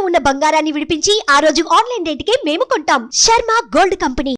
ఉన్న బంగారాన్ని విడిపించి ఆ రోజు ఆన్లైన్ రేటుకే మేము కొంటాం. Sharma gold company.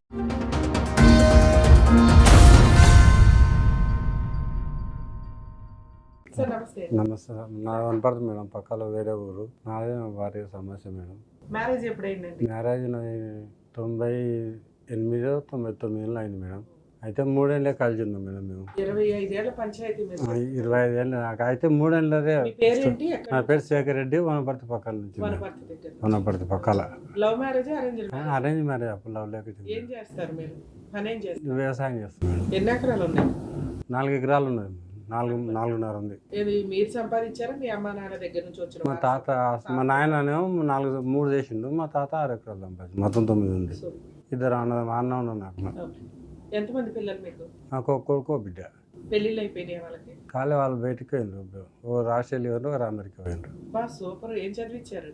నమస్తే. నా వనపడుతుంది మేడం, పక్కలో వేరే ఊరు. నాదే భార్య సమస్య మేడం. మ్యారేజ్ ఎప్పుడైందండి? మ్యారేజ్ 98 99 అయింది మేడం. అయితే 3 ఏళ్ళే కలిసి ఉన్నాం మేడం మేము. 25 ఏళ్ల పంచాయతీ మీద. 25 ఏళ్ళు నాకు అయితే 3 ఏళ్ళదే. మీ పేరేంటి? నా పేరు శేఖర్ రెడ్డి, వనపర్తి పక్కల నుంచి. వనపర్తి దగ్గర. వనపర్తి పక్కల. Love marriage arrange? Arrange marriage. అప్పుడు లవ్ లేక ఏం చేస్తారు మీరు? పని ఏం చేస్తారు? వ్యవసాయం చేస్తాం మేడం. ఎన్ని ఎకరాలు ఉన్నాయి? 4 ఎకరాలు ఉన్నది. 4.5 ఉంది. ఇది మీరు సంపాదించారా మీ అమ్మ నాన్న దగ్గర నుంచి వచ్చిన? మా తాత, మా నాయననేమో 3 చేసిండు. మా తాత 6 ఎకరాలు సంపాదించి మొత్తం 9 ఉంది. ఇద్దరు అన్న ఉన్నారు నాకు. ఎంతమంది పిల్లలు మీకు? నాకు ఒక కొడుకు, బిడ్డ. పెళ్ళిళ్ళు అయిపోయినాయి వాళ్ళకి? కాలే, వాళ్ళు బయటకు పోయిండ్రు. ఓ ఆస్ట్రేలియా పోయిండ్రు, ఒక అమెరికా పోయిండ్రు. బా సూపర్. ఏం చదివించారు?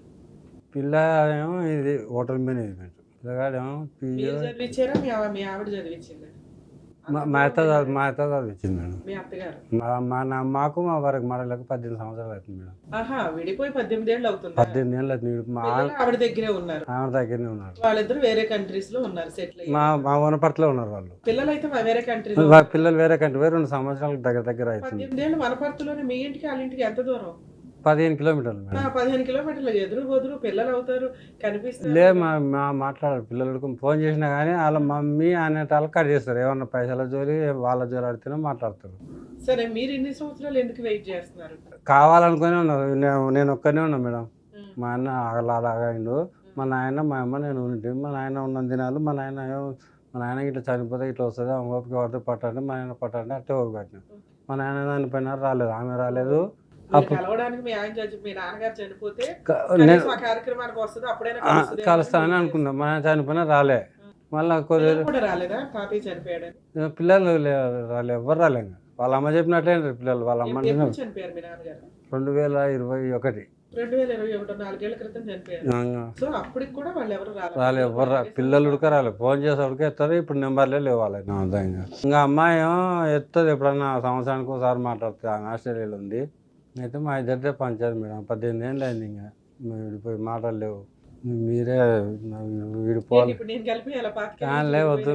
పిల్ల ఏమో ఇది హోటల్ మేనేజ్మెంట్. పిల్లగాడేమో మీరు చదివించారా మీ ఆవిడ చదివించిందా? మా అత్త చదివించింది మేడం. మీ అత్తగారు? మాకు మా వరకు మరలకు 18 సంవత్సరాలు అవుతుంది మేడం. ఆహా, విడిపోయి 18 ఏళ్ళు అవుతుంది. 18 ఏళ్ళు అవుతుంది. మా ఆవిడ దగ్గరే ఉన్నారు? ఆవిడ దగ్గరనే ఉన్నారు. వాళ్ళిద్దరు వేరే కంట్రీస్ లో ఉన్నారు, సెటిల్ అయ్యి. మా వనపర్తిలో ఉన్నారు వాళ్ళు. పిల్లలు అయితే వేరే కంట్రీ. పిల్లలు వేరే కంట్రీ, 2 సంవత్సరాలకు దగ్గర అవుతుంది. 18 ఏళ్ళు వనపర్తిలోనే. మీ ఇంటికి వాళ్ళ ఇంటికి ఎంత దూరం? 15 కిలోమీటర్లు మేడం. 15 కిలోమీటర్లు. ఎదురు బదురు పిల్లలు అవుతారు, కనిపిస్తారు. లే, మాట్లాడారు పిల్లలకు. ఫోన్ చేసినా కానీ వాళ్ళ మమ్మీ అనేటాళ్ళు కట్ చేస్తారు. ఏమన్నా పైసల జోలి వాళ్ళ జోలి ఆడితేనే మాట్లాడతారు. సరే, మీరు ఇన్ని సంవత్సరాలు ఎందుకు వెయిట్ చేస్తున్నారు? కావాలనుకునే ఉన్నారు. నేను ఒక్కనే ఉన్నా మేడం. మా అన్న అలాగైండు. మా నాయన, మా అమ్మ, నేను ఉండి. మా నాయన ఉన్న దినాలు మా నాయన ఇట్లా చనిపోతే ఇట్లా వస్తుంది, ఆమె ఓపిక పడితే పట్టండి, మా నాయన పట్టండి, అట్టే ఓపిక పట్టిన. మా నాయన దానిపైన రాలేదు, ఆమె రాలేదు. కలవడానికి మీ నాన్నగారు చనిపోతే కార్యక్రమానికి వస్తుంది, అప్పుడైనా కలుస్తానని అనుకున్నా. మా నాయన చనిపోయినా రాలే. మళ్ళీ కూడా రాలేదా? తాతయ్య చనిపోయాడు. పిల్లలు రాలే, ఎవరు రాలే. వాళ్ళ అమ్మ చెప్పినట్లే పిల్లలు. వాళ్ళ అమ్మ చనిపోయారు మీ నాన్నగారు? 2021. 2021, 4 ఏళ్ల క్రితం చనిపోయారు. సో అప్పటికి కూడా వాళ్ళు ఎవరు రాలే, ఎవరు పిల్లలు ఉడక రాలే. ఫోన్ చేసి ఉడక ఎత్తారు. ఇప్పుడు నెంబర్లే లేవాలి. ఇంకా అమ్మాయి ఏమో ఎత్తది, ఎప్పుడన్నా సంవత్సరానికి ఒకసారి మాట్లాడుతుంది. ఆమె ఆస్ట్రేలియాలో ఉంది. అయితే మా ఇద్దరిదే పంచాయతీ మేడం. 18 ఏళ్ళు అయింది. ఇంకా విడిపోయి మాటలు లేవు. మీరే విడిపోవాలి. వద్దు,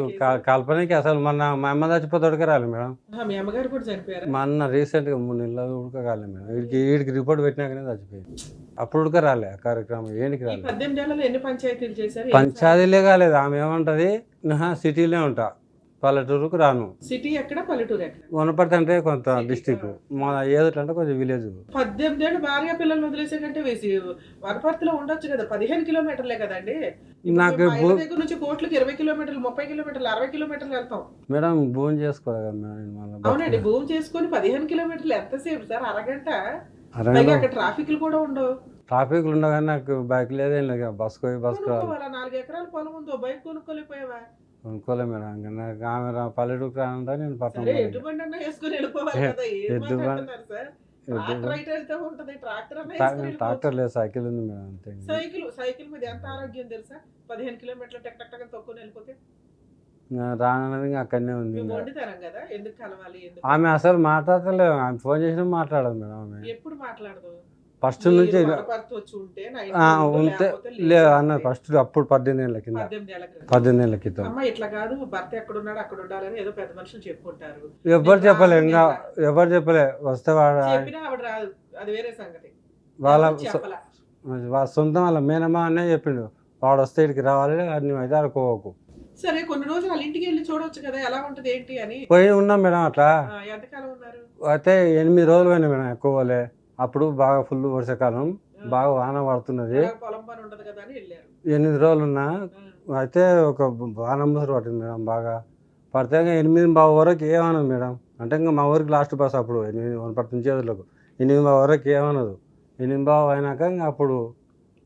కల్పనకి అసలు మా అమ్మ చచ్చిపోతాడుకే రాలి మేడం. మీ అమ్మగారు కూడా చనిపోయారు? మా అన్న రీసెంట్గా 3 నెలలు ఉడకగాలి మేడం. వీడికి రిపోర్ట్ పెట్టినాకనే చచ్చిపోయింది. అప్పుడు ఉడక రాలే కార్యక్రమం. ఏంటికి రాలేదు. 18 ఏళ్ళలో ఎన్ని పంచాయతీలు చేశారు? పంచాయతీలే కాలేదు. ఆమె ఏమంటది, సిటీలే ఉంటా, పల్లెటూరుకు రాను. సిటీ ఎక్కడ, పల్లెటూరు ఎక్కడ? వనపర్తి అంటే కొంత డిస్టిక్, మా ఏదంటే అంటే కొంచెం విలేజ్. 18 ఏళ్ళు భార్య పిల్లలు వదిలేసే కంటే వనపర్తిలో ఉండొచ్చు కదా. 15 కిలోమీటర్లే కదండి. నాకు దగ్గర నుంచి కోట్లకి 20 కిలోమీటర్లు, 30 కిలోమీటర్లు, 60 కిలోమీటర్లు వెళ్తాం మేడం. భూమి చేసుకోవాలి. అవునండి, భూమి చేసుకొని 15 కిలోమీటర్లు ఎంతసేపు సార్? అరగంట. అక్కడ ట్రాఫిక్లు కూడా ఉండవు. ట్రాఫిక్లు ఉండవు కానీ నాకు బైక్ లేదేం లేదు. బస్కు 4 ఎకరాల పొలం ఉందో, బైక్ కొనుక్కోలేకపోయావా? కొనుక్కోలే మేడం. ఆమె పల్లెటూరుకు రానంటే నేను పట్టణం ట్రాక్టర్ లేదు, సైకిల్ ఉంది మేడం. అంతే. సైకిల్ మీద ఎంత ఆరోగ్యం తెలుసా? 15 కిలోమీటర్లు టక్ టక్ తక్కువ వెళ్ళిపోతే రానది అక్కడనే ఉంది. కదా, ఎందుకు కలవాలి? ఆమె అసలు మాట్లాడతలేదు. ఆమె ఫోన్ చేసినా మాట్లాడదు మేడం. ఆమె ఎప్పుడు మాట్లాడదు? ఫస్ట్ నుంచి ఉంటే లేదు అన్న. ఫస్ట్ అప్పుడు 18 ఏళ్ళ కింద. 18 ఏళ్ళ క్రితం. ఇట్లా కాదు, భర్త ఎక్కడ ఉన్నాడు అక్కడ ఉండాలని ఏదో పెద్ద మనుషులు చెప్పుకుంటారు. ఎవరు చెప్పలే, ఇంకా ఎవరు చెప్పలే. వస్తే వాడు రాదు, అది వేరే సంగతి. వాళ్ళ సొంతం వాళ్ళ మేనమా అనే చెప్పిండు, వాడు వస్తే ఇక్కడికి రావాలి, నువ్వు అయితే అనుకోకు. సరే, కొన్ని రోజులు వాళ్ళ ఇంటికి వెళ్ళి చూడవచ్చు కదా, ఎలా ఉంటది ఏంటి అని. పోయి ఉన్నాం మేడం. అట్లా ఎంతకాలం ఉన్నారు? అయితే 8 రోజులు పోయినా మేడం. ఎక్కువ పోలే. అప్పుడు బాగా ఫుల్ వర్షాకాలం, బాగా వాన పడుతున్నది. 8 రోజులు ఉన్నా. అయితే ఒక వాన ముసరు పట్టింది మేడం. బాగా పడితే 8:15 వరకు ఏమన్నది మేడం. అంటే ఇంకా మా ఊరికి లాస్ట్ బస్ అప్పుడు 8 నుంచి ఎదురులకు 8:15 వరకు ఏమన్నదు. 8:15 అయినాక ఇంకా అప్పుడు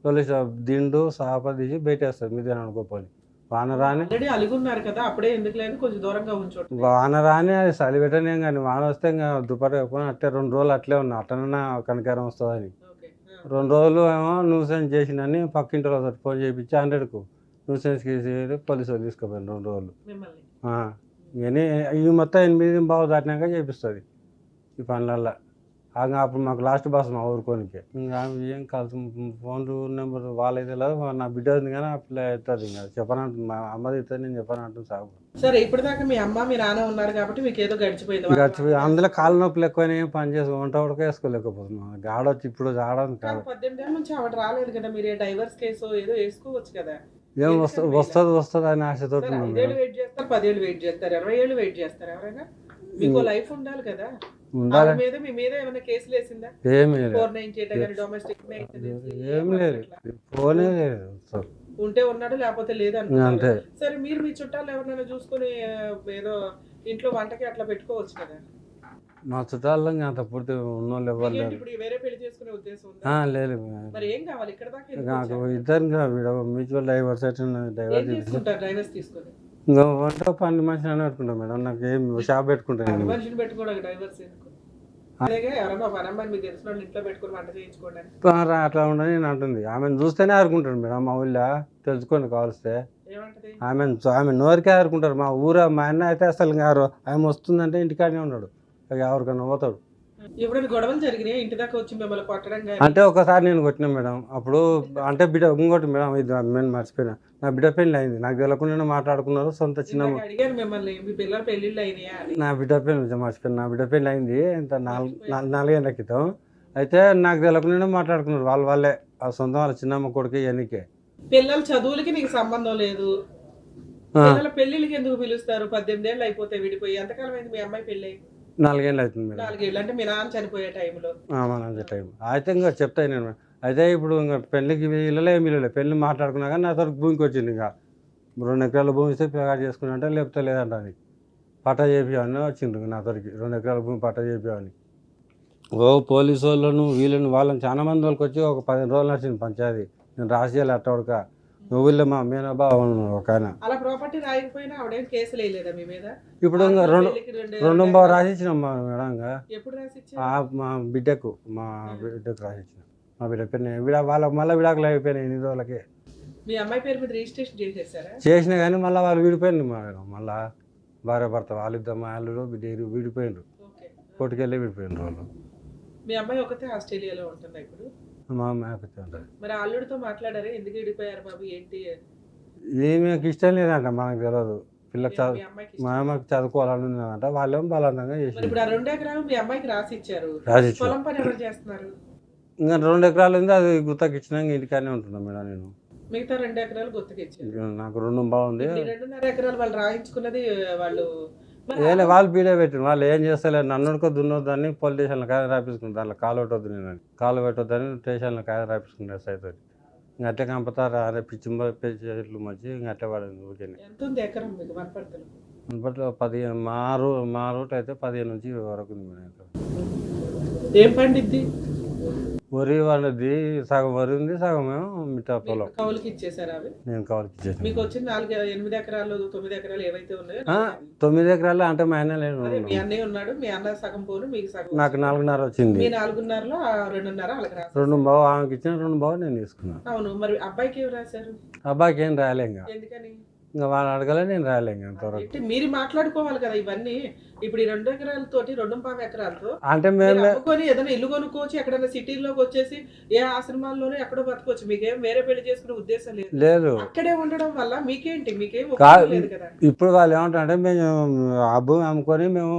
పోలీసు దిండు సాప తీసి బయటేస్తారు మీద అనుకోపోయి. వాన రాని అలుగున్నారు కదా, అప్పుడే ఎందుకు లేదు, కొంచెం దూరంగా ఉంచండి. వాన రాని అది చలి పెట్టనే కానీ వాన వస్తే ఇంకా దుప్పటి కప్పుకొని అట్టే 2 రోజులు అట్లే ఉన్నా. అట్టనన్నా కనకారం వస్తుందని 2 రోజులు ఏమో న్యూసెన్స్ చేసిందని పక్కింటి రోజు ఫోన్ చేయించి 100కు న్యూసెన్స్ కేసు పోలీసు వాళ్ళు తీసుకుపోయాను 2 రోజులు. కానీ ఇవి మొత్తం 8:15 దాటినాక చేపిస్తుంది ఈ పనులల్లో. అప్పుడు మాకు లాస్ట్ బస్ మా ఊరుకోనికి ఇంకా ఏం కలిసి ఫోన్ నెంబర్ వాళ్ళైతే లేదు, నా బిడ్డ ఉంది కానీ ఆ పిల్ల ఎత్తుంది. ఇంకా చెప్పనంటు మా అమ్మది ఇస్తుంది, నేను చెప్పనంటుంది సాగు. సరే ఇప్పటిదాకా మీ అమ్మ మీ నాన్న ఉన్నారు కాబట్టి మీకు ఏదో గడిచిపోయింది. గడిచిపోయి అందులో కాళ్ళ నొప్పులు ఎక్కువైనా ఏం పని చేసి వంట ఉడక వేసుకోలేకపోతున్నాం. గాడొచ్చి ఇప్పుడు ఆడని కాదు. 18 ఏళ్ళ నుంచి ఆవిడ రాలేదు కదా, మీరు డైవర్స్ కేసు ఏదో వేసుకోవచ్చు కదా. ఏం వస్తుంది అని ఆశతో 5 ఏళ్ళు వెయిట్ చేస్తారు, 10 ఏళ్ళు వెయిట్ చేస్తారు, 20 ఏళ్ళు వెయిట్ చేస్తారు. ఎవరైనా మీకు లైఫ్ ఉండాలి కదా. ఉండాలి. మీ మీద ఏమైనా కేసులు వేసిందా? ఏమీ లేదు, 498 కానీ డొమెస్టిక్ ఏం లేదు, ఫోనే లేదు. ఉంటే ఉన్నాడు లేకపోతే లేదు అంతే. సరే మీరు మీ చుట్టాలు ఎవరినైనా చూసుకుని ఏదో ఇంట్లో వంటకి అట్లా పెట్టుకోవచ్చు కదా. మా చుట్టాల్లో అంత పూర్తి ఉన్నోళ్ళు ఎవరు లేరు. ఇప్పుడు వేరే పెళ్లి చేసుకునే ఉద్దేశం ఉందా? లేదు. మరి ఏం కావాలి ఇక్కడ దాకా? నాకు ఇద్దరు మ్యూచువల్ డైవర్స్ ఏం తీసుకుంటారు డైవర్స్ తీసుకొని? ఇంకా వంట పని మనిషిని అని పెట్టుకుంటాం మేడం. నాకు ఏం షాప్ పెట్టుకుంటాను. మనిషిని పెట్టుకోవడానికి డైవర్స్ ఎందుకు? అలాగే ఎవరైనా పని అమ్మాయిని మీకు తెలిసిన వాళ్ళు ఇంట్లో పెట్టుకుని వంట చేయించుకోవడానికి అట్లా ఉండని నేను అంటుంది. ఆమెను చూస్తేనే ఆడుకుంటాడు మేడం. మా ఊళ్ళో తెలుసుకోండి కావలిస్తే. ఏమంటది? ఆమె నోరికే ఆడుకుంటారు. మా మా అన్న అయితే అసలు ఆమె వస్తుందంటే ఇంటికాడనే ఉన్నాడు, ఎవరికన్నా పోతాడు. ఎప్పుడైనా గొడవలు జరిగినాయి ఇంటి దాకా వచ్చి మిమ్మల్ని కొట్టడం కానీ? అంటే ఒకసారి నేను కొట్టినా మేడం. అప్పుడు అంటే బిడ్డ ఇంకోటి మేడం, ఇది నేను మర్చిపోయినా. నా బిడ్డ పెళ్ళి అయింది, నాకు తెలియకుండా మాట్లాడుకున్నారు. సొంత చిన్న అడిగాను మిమ్మల్ని, మీ పిల్లల పెళ్ళిళ్ళు అయినాయా? నా బిడ్డ పెళ్ళి మర్చిపోయాను. నా బిడ్డ పెళ్ళి అయింది ఇంత 4 క్రితం. అయితే నాకు తెలియకుండా మాట్లాడుకున్నారు వాళ్ళే, ఆ సొంత వాళ్ళ చిన్నమ్మ కొడుకు ఎన్నికే. పిల్లల చదువులకి నీకు సంబంధం లేదు, పిల్లల పెళ్లిళ్ళకి ఎందుకు పిలుస్తారు? 18 ఏళ్ళు అయిపోతే విడిపోయి. ఎంతకాలం అయింది మీ అమ్మాయి పెళ్ళి? 4 ఏళ్ళు అవుతుంది మేడం. 4 ఏళ్ళు అంటే మీ నాన్న చనిపోయే టైంలో. మా నాన్న టైం అయితే ఇంకా చెప్తాను నేను. అయితే ఇప్పుడు ఇంకా పెళ్ళికి వీళ్ళలే పెళ్ళి మాట్లాడుకున్నా కానీ నా తరకు భూమికి వచ్చింది. ఇంకా 2 ఎకరాల భూమి ఇస్తే పేకాట చేసుకుని అంటే లేకపోతే లేదంట అని పట్టా చేపివని వచ్చిండ్రు. నా తరకు 2 ఎకరాల భూమి పట్టా చేపివని. పోలీసు వాళ్ళను వీళ్ళని వాళ్ళని చాలా మంది వాళ్ళకి వచ్చి ఒక 15 రోజులు నడిచింది పంచాయతీ. నేను రాసేయాలి అట్టవడక. ఊళ్ళో మా మేనబా ఒక ఆయన. అలా ప్రాపర్టీ రాయకపోయినా ఆవిడేం కేసులు వేయలేదా మీ మీద? ఇప్పుడు ఇంకా 2 రాసిచ్చినాం మేడం. ఇంకా ఎప్పుడు రాసిచ్చా? మా బిడ్డకు రాసిచ్చిన. మా బిడ్డ పేరు వాళ్ళకి మళ్ళీ విడాకులు అయిపోయినాయి 8 రోజులకే. మీ అమ్మాయి పేరు మీద రిజిస్ట్రేషన్ చేసేసారా? చేసినా కానీ మళ్ళీ వాళ్ళు విడిపోయింది మేడం. మళ్ళీ భార్య భర్త వాళ్ళిద్దరు మా అల్లుడు బిడ్డ విడిపోయిండ్రు. కోర్టుకెళ్ళి విడిపోయినారు వాళ్ళు. మీ అమ్మాయి ఒకతే ఆస్ట్రేలియాలో ఉంటుందా ఇప్పుడు? మా అమ్మాయి ఒకతే ఉంటుంది. మరి అల్లుడితో మాట్లాడారా? ఎందుకు విడిపోయారు బాబు ఏంటి? ఏమీ ఇష్టం లేదంట, మనకు తెలియదు. పిల్లకి మా అమ్మకి చదువుకోవాలని ఉన్నదంట. వాళ్ళేమో బలవంతంగా చేసి ఇప్పుడు ఆ 2 ఎకరాలు మీ అమ్మాయికి రాసిచ్చారు. పొలం పని ఎవరు చేస్తున్నారు? ఇంకా 2 ఎకరాలు ఉంది, అది గుత్తకి ఇచ్చినాక ఇంటికానే ఉంటున్నాను మేడం నేను. మిగతా 2 ఎకరాలు గుత్తకిచ్చారు. నాకు 2 బాగుంది. 2.5 ఎకరాలు వాళ్ళు రాయించుకున్నది వాళ్ళు వాళ్ళు బీడే పెట్టిన వాళ్ళు ఏం చేస్తలేరు. నన్నుకో దున్నొద్దని పోలీస్ స్టేషన్లో కాయ రాపించుకుంటారు. దాంట్లో కాలు పెట్టొద్దు, నేను కాలు పెట్టొద్దని స్టేషన్లో కాయ రాపించుకుంటారు సైతం. ఇంకా అట్టే కంపుతారు. అదే పిచ్చి మంచి ఇంకా అట్టే పడింది ఊరికే. ఎంత ఉంది ఎకరం మీకు వనపర్తిలో? వనపర్తిలో 15 మా రూట్ అయితే 15 నుంచి వరకు ఉంది మేడం. ఏం పండిద్ది? వరి వండిద్ది, సగం వరి ఉంది, సగం మిగతా పొలం కౌలుకి ఇచ్చేసారు. అవి నేను కౌలుకి ఇచ్చేసాను. మీకు వచ్చిన 8 ఎకరాలు 9 ఎకరాలు ఏవైతే ఉన్నాయో? 9 ఎకరాలు అంటే మా అన్న లేడు. మీ అన్నయ్య ఉన్నాడు, మీ అన్న సగం పోను మీకు సగం. నాకు 4.5 వచ్చింది. మీ 4.5లో 2.5 వాళ్ళకి రాశారు. 2 బావు ఆమెకి ఇచ్చిన 2 బావు నేను తీసుకున్నాను. అవును. మరి అబ్బాయికి ఏం రాశారు? అబ్బాయికి ఏం రాయలే. ఇంకా ఎందుకని? ఇంకా వాళ్ళు అడగలే, నేను రాయలే. ఇంకా అంతవరకు మీరు మాట్లాడుకోవాలి కదా ఇవన్నీ. ఇప్పుడు ఈ 2 ఎకరాలతోటి 2.5 ఎకరాలతో అంటే మేము ఏదైనా ఇల్లు కొనుక్కోవచ్చు, ఎక్కడైనా సిటీలోకి వచ్చేసి ఏ ఆశ్రమాల్లోనే ఎక్కడో బతకొచ్చు. మీకేం వేరే పెళ్లి చేసుకునే ఉద్దేశం లేదు. అక్కడే ఉండడం వల్ల మీకేంటి? మీకేం లేదు కదా. ఇప్పుడు వాళ్ళు ఏమంటారంటే మేము ఆ భూమి అమ్ముకొని మేము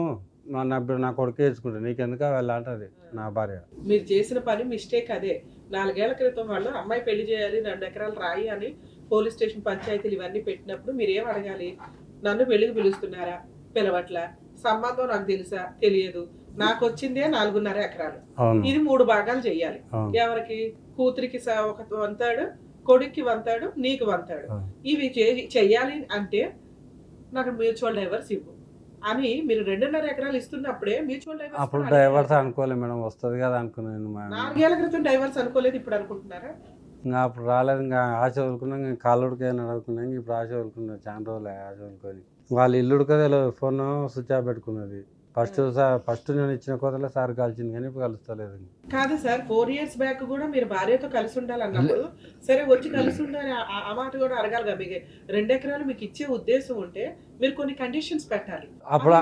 నా కొడుకు వేసుకుంటాం, నీకెందుకు వెళ్ళాలంటది నా భార్య. మీరు చేసిన పని మిస్టేక్ అదే. 4 ఏళ్ల క్రితం వాళ్ళు అమ్మాయి పెళ్లి చేయాలి 2 ఎకరాలు రాయి అని పోలీస్ స్టేషన్ పంచాయతీలు ఇవన్నీ పెట్టినప్పుడు మీరేం అడగాలి? నన్ను పెళ్లికి పిలుస్తున్నారా? పిలవట్ల. సంబంధం నాకు తెలుసా? తెలియదు. నాకు వచ్చిందే 4.5 ఎకరాలు. ఇది 3 భాగాలు చెయ్యాలి. ఎవరికి? కూతురికి 1/3, కొడుక్కి 1/3, నీకు 1/3. ఇవి చెయ్యాలి అంటే నాకు మ్యూచువల్ డైవర్స్ ఇవ్వు అని మీరు 2.5 ఎకరాలు ఇస్తున్నప్పుడే మ్యూచువల్ డైవర్స్. అప్పుడు డైవర్స్ అనుకోలేదు మేడం, వస్తుంది కదా అనుకున్నాను. 4 ఏళ్ల క్రితం డైవర్స్ అనుకోలేదు, ఇప్పుడు అనుకుంటున్నారా? ఇంకా అప్పుడు రాలేదు. ఇంకా ఆశ వదులుకున్నాం. ఇంకా కాళ్ళుడికి ఏమైనా అడుగుకున్నాం. ఇప్పుడు ఆశ వదులుకున్నాం. చాలా రోజులు ఆశ వదులుకొని వాళ్ళ ఇల్లుడు కదా ఫోన్ స్విచ్ ఆఫ్ పెట్టుకున్నది. ఫస్ట్ నేను ఇచ్చిన కోతలో సార్ కాల్చింది, కానీ ఇప్పుడు కలుస్తలేదు. కాదు సార్, 4 years బ్యాక్ కూడా మీరు భార్యతో కలిసి ఉండాలన్నప్పుడు సరే వచ్చి కలిసి ఉండాలి. ఆ మాట కూడా అడగాలిగా. మీకు 2 ఎకరాలు మీకు ఇచ్చే ఉద్దేశం ఉంటే మీరు కొన్ని కండిషన్స్ పెట్టాలి. అప్పుడు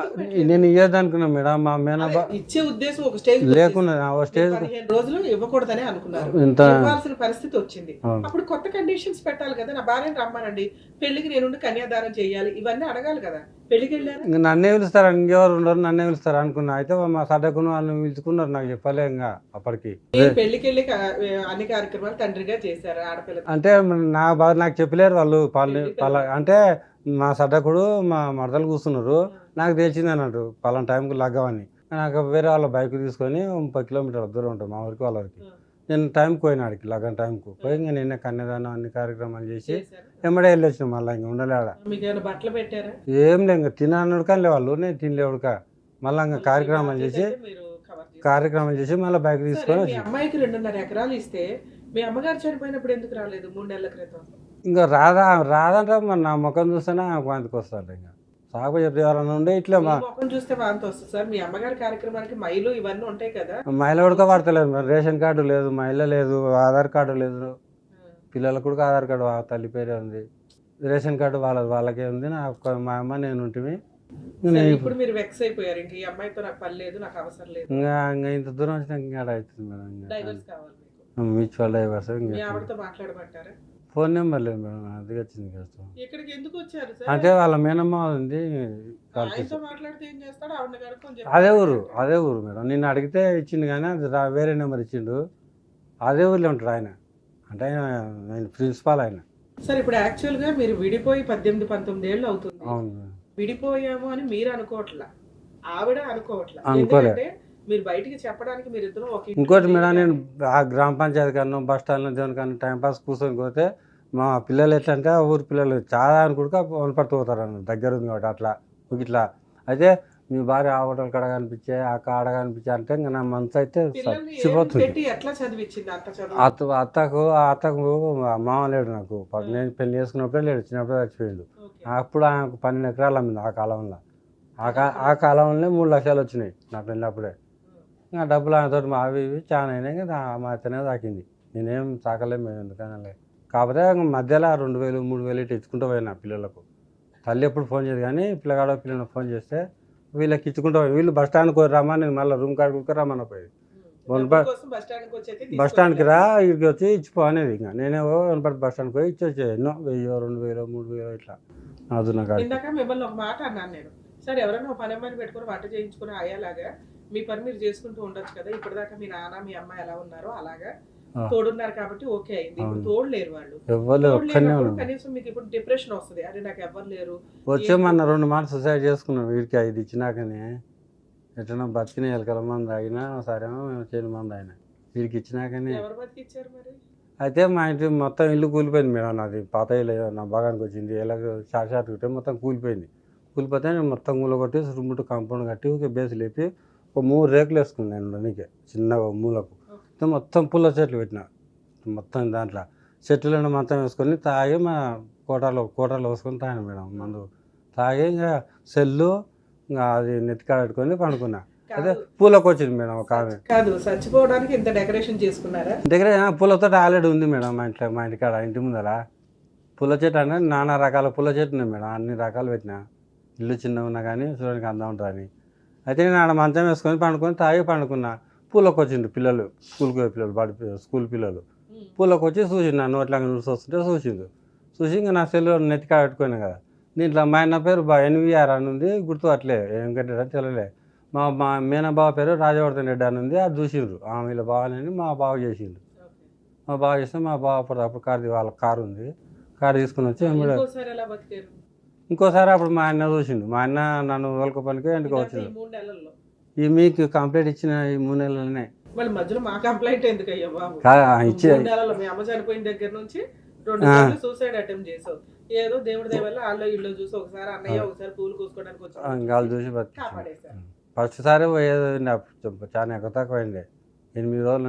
నేను ఇయ్యదనుకున్నా మేడం, మా మేనబా ఇచ్చే ఉద్దేశం ఒక స్టేజ్ లేకున్నా స్టేజ్ 15 రోజులు ఇవ్వకూడదని అనుకున్నారు, ఇంత ఇవ్వాల్సిన పరిస్థితి వచ్చింది. అప్పుడు కొత్త కండిషన్స్ పెట్టాలి కదా. నా భార్యను రమ్మానండి, పెళ్లికి నేను కన్యాదానం చేయాలి, ఇవన్నీ అడగాలి కదా. పెళ్లికి వెళ్ళారు, ఇంకా నన్నే పిలుస్తారు, ఇంకెవరు ఉండరు, నన్నే పిలుస్తారు అనుకున్నా. అయితే మా సడ్డకును వాళ్ళని పిలుచుకున్నారు, నాకు చెప్పలే ఇంకా అప్పటికి. పెళ్లికి వెళ్ళి అన్ని కార్యక్రమాలు తండ్రిగా చేశారు ఆడపిల్ల. అంటే నా బాధ నాకు చెప్పలేరు వాళ్ళు. అంటే మా సడ్డకుడు మా మరదలు కూర్చున్నారు, నాకు తెలిసింది అన్నట్టు పలానా టైంకి లగ్గమని. నాకు వేరే వాళ్ళ బైక్ తీసుకొని 30 కిలోమీటర్ల దూరం ఉంటుంది మా ఊరికి వాళ్ళకి. నేను టైంకి పోయినా ఆడికి, లగ్గం టైంకు పోయి ఇంకా నిన్న కన్యాదానం అన్ని కార్యక్రమాలు చేసి ఎమ్మడే వెళ్ళి వచ్చిన. మళ్ళీ ఇంకా ఉండలేడ బట్టలు పెట్టారా? ఏం లేదు, ఇంకా తినడు కానీ వాళ్ళు, నేను తినలేవుడుక. మళ్ళీ ఇంకా కార్యక్రమాలు చేసి మళ్ళీ బైక్ తీసుకొని వచ్చి. అమ్మాయికి 2.5 ఎకరాలు ఇస్తే మీ అమ్మగారు చనిపోయినప్పుడు ఎందుకు రాలేదు 3 నెలల క్రితం? ఇంకా రాదంటే మరి నా ముఖం చూస్తేనే వాంతికి వస్తాడు. ఇంకా సాగు చెప్పి ఎవరన్నా ఉండే ఇట్లా మా ముఖం చూస్తే వాంతి వస్తుంది సార్. మీ అమ్మగారి కార్యక్రమానికి మైలు ఇవన్నీ ఉంటాయి కదా. మహిళ ఉడకబడతలేదు మరి, రేషన్ కార్డు లేదు, మహిళ లేదు, ఆధార్ కార్డు లేదు. పిల్లలకు కూడా ఆధార్ కార్డు తల్లి పేరే ఉంది, రేషన్ కార్డు వాళ్ళకే ఉంది. మా అమ్మ నేను ఉంటుంది. ఇప్పుడు మీరు వెక్స్ అయిపోయారు, ఇంక ఈ అమ్మాయితో నాకు పని లేదు, నాకు అవసరం లేదు. ఇంకా ఇంత దూరం వచ్చినాక ఇంకా అవుతుంది మేడం. డైవర్స్ కావాలి మ్యూచువల్ డైవర్స్. మీ ఆవిడతో మాట్లాడమంటారా? ఫోన్ నెంబర్ లేదు మేడం, అది వచ్చింది కష్టం. ఇక్కడికి ఎందుకు వచ్చారు సార్? అంటే వాళ్ళ మేనమ్మ ఉంది, ఆయనతో మాట్లాడితే ఏం చేస్తాడు? ఆవిడ కనుక్కొని అదే ఊరు మేడం. నిన్ను అడిగితే ఇచ్చిండు కానీ అది వేరే నెంబర్ ఇచ్చిండు. అదే ఊర్లో ఉంటాడు ఆయన, అంటే ఆయన ప్రిన్సిపాల్ ఆయన. సార్ ఇప్పుడు యాక్చువల్ గా మీరు విడిపోయి 18-19 ఏళ్ళు అవుతుంది. అవును, విడిపోయాము అని మీరు అనుకోవట్లా, ఆవిడ అనుకోవట్లా. అనుకోలే. మీరు బయటికి చెప్పడానికి మీరు ఇద్దరు ఒక. ఇంకోటి మేడం, నేను ఆ గ్రామ పంచాయతీ కన్నా బస్ స్టాండ్లో దేని కన్నా టైంపాస్ కూర్చొని పోతే మా పిల్లలు ఎట్లా అంటే ఆ ఊరి పిల్లలు చాలా అనుకుంటా వనపడుతూ పోతారు అన్న, దగ్గర ఉంది కాబట్టి అట్లా ఇట్లా. అయితే మీ భార్య ఆ హోటల్ కడ కనిపించే, ఆ కాడ కనిపించే అంటే ఇంకా నా మనసు అయితే చచ్చిపోతుంది. ఎట్లా చదివించింది అత్తకు మామ లేడు నాకు. నేను పెళ్లి చేసుకున్నప్పుడే లేడు, చిన్నప్పుడే చచ్చిపోయిండు. అప్పుడు ఆయనకు 12 ఎకరాలు అమ్మింది ఆ కాలంలో. ఆ కాలంలో 3 లక్షలు వచ్చినాయి నా పెళ్ళినప్పుడే. ఇంకా డబ్బులు ఆయనతో అవి ఇవి చాలా అయినాయి కదా, మా అత్తనే తాకింది. నేనేం తాకలేము మేము ఎందుకనలే. కాకపోతే మధ్యలో 2000 3000 ఇటు ఇచ్చుకుంటూ పోయినా పిల్లలకు. తల్లి ఎప్పుడు ఫోన్ చేయదు కానీ పిల్లలకు ఫోన్ చేస్తే వీళ్ళకి ఇచ్చుకుంటూ పోయి, వీళ్ళు బస్ స్టాండ్కి రమ్మని నేను మళ్ళీ రూమ్ కాడికి రమ్మని పోయి, బస్ స్టాండ్కి రా ఇక్కడికి వచ్చి ఇచ్చిపో అనేది. ఇంకా నేనేవో వనపర్తి బస్ స్టాండ్కి పోయి ఇచ్చి వచ్చే ఎన్నో 1000 2000 3000 ఇట్లా. ఇందాక మిమ్మల్ని ఒక మాట అన్నాను నేను, సరే ఎవరైనా ఒక పని అమ్మాయిని పెట్టుకుని వంట చేయించుకుని అయ్యేలాగా మీ పని మీరు చేసుకుంటూ ఉండొచ్చు కదా. ఇప్పటిదాకా మీ నాన్న మీ అమ్మ ఎలా ఉన్నారో అలాగా తోడున్నారు కాబట్టి ఓకే అయింది. ఇప్పుడు తోడులేరు వాళ్ళు, కనీసం మీకు ఇప్పుడు డిప్రెషన్ వస్తుంది, అదే నాకు ఎవరు లేరు. వచ్చే మన 2 మాటలు సూసైడ్ చేసుకున్నాం. వీడికి 5 ఇచ్చినాకనే ఎట్లా బతికిన ఎలకల మంది తాగినా సరేమో చేను మంది ఆయన వీడికి ఇచ్చినాకనే. ఎవరు బతికిచ్చారు మరి? అయితే మా ఇంటి మొత్తం ఇల్లు కూలిపోయింది మేడం. నాది పాత ఇల్లు నా భాగానికి వచ్చింది. ఎలా షార్ట్ ఉంటే మొత్తం కూలిపోయింది. కూలిపోతే నేను మొత్తం కూలగొట్టి చుట్టుముట్టు కాంపౌండ్ కట్టి ఒక బేస్ లేపి ఒక 3 రేకులు వేసుకున్నాను దానికి చిన్నగా మూలకు. మొత్తం పుల్ల చెట్లు పెట్టిన మొత్తం దాంట్లో చెట్లు మొత్తం వేసుకొని తాగి మా కోటర్లో వేసుకొని తాగిన మేడం మందు. తాగి ఇంకా సెల్లు ఇంకా అది నెత్తికాడ పెట్టుకొని పండుకున్నా. అదే పూలకు వచ్చింది మేడం ఒక ఆమె. కాదు చచ్చిపోవడానికి ఇంత డెకరేషన్ చేసుకున్నారా? పూలతో ఆల్రెడీ ఉంది మేడం మా ఇంటికాడ. ఇంటి ముందర పూల చెట్టు అంటే నానా రకాల పూల చెట్టు ఉన్నాయి మేడం. అన్ని రకాలు పెట్టినా, ఇల్లు చిన్నగా ఉన్నా కానీ చూడడానికి అందం ఉంటుందని. అయితే నేను ఆడ మంచం వేసుకొని పండుకొని తాగి పండుకున్నా. పూలకు వచ్చిండు పిల్లలు, స్కూల్కి పోయే పిల్లలు, స్కూల్ పిల్లలు. పూలకు వచ్చి చూసిండు, నన్ను అట్లా చూసి వస్తుంటే చూసిండు. చూసి ఇంకా నా సెల్ నెత్తికాడ పెట్టుకున్నాను కదా. దీంట్లో మా ఆయన పేరు NVR అని ఉంది, గుర్తు అట్లే ఏం కట్టాడని తెలియలే. మా మేనబావ పేరు రాజవర్ధన్ రెడ్డి అని ఉంది, అది చూసిండ్రు. వీళ్ళ బావని మా బావ చేసిండు. మా బావ చేస్తే మా బావ అప్పుడు వాళ్ళ కారు ఉంది, కారు తీసుకుని వచ్చి ఇంకోసారి అప్పుడు మా అన్న చూసిండు. మా అన్న నన్ను వాళ్ళ పనికి ఇంటికి వచ్చిండు. ఈ మీకు కంప్లైంట్ ఇచ్చిన ఈ 3 నెలలనే మధ్యలో మా కంప్లైంట్ ఎందుకు అయ్యా బాబు? మీ అమ్మ చనిపోయిన దగ్గర నుంచి 2 సార్లు సూసైడ్ అటెంప్ట్ చేసావు. ఏదో దేవుడి దయ వల్ల వాళ్ళు ఇల్లు చూసి ఒకసారి అన్నయ్య ఒకసారి పూలు కోసుకోవడానికి వచ్చారు చూసి ఫస్ట్ సారి చాలా ఎక్కువ తక్కువ అయింది. 8 రోజులు